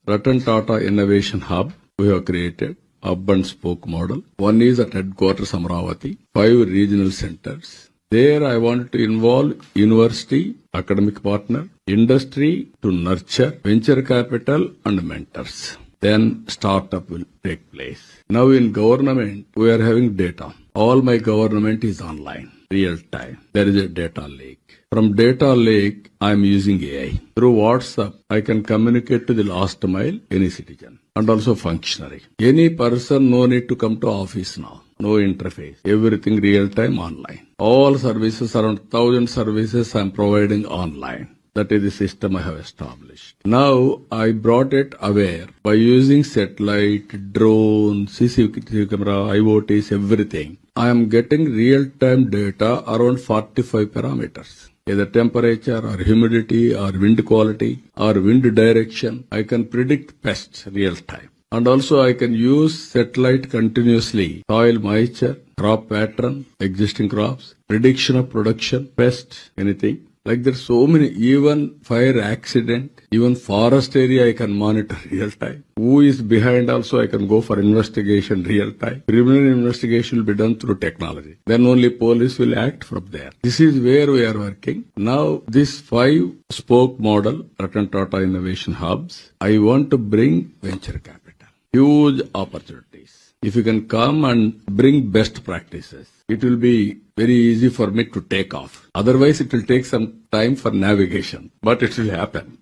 Ratan Tata Innovation Hub we have created. Hub and spoke model. One is at headquarters Amravati, 5 regional centers. There I want to involve university, academic partner, industry to nurture, venture capital and mentors. Then startup will take place. Now in government, we are having data. All my government is online, real time. There is a data lake. From data lake, I am using AI. Through WhatsApp, I can communicate to the last mile, any citizen, and also functionary. Any person, no need to come to office now. No interface. Everything real time online. All services, around 1,000 services I am providing online. That is the system I have established. Now I brought it aware by using satellite, drone, CCTV camera, IoTs, everything. I am getting real-time data around 45 parameters. Either temperature or humidity or wind quality or wind direction. I can predict pests real time. And also I can use satellite continuously, soil moisture, crop pattern, existing crops, prediction of production, pest, anything. Like there's so many, even fire accident, even forest area I can monitor real time. Who is behind also I can go for investigation real time. Criminal investigation will be done through technology. Then only police will act from there. This is where we are working. Now this 5 spoke model, Ratan Tata Innovation Hubs, I want to bring venture capital. Huge opportunities. If you can come and bring best practices, it will be very easy for me to take off. Otherwise, it will take some time for navigation, but it will happen.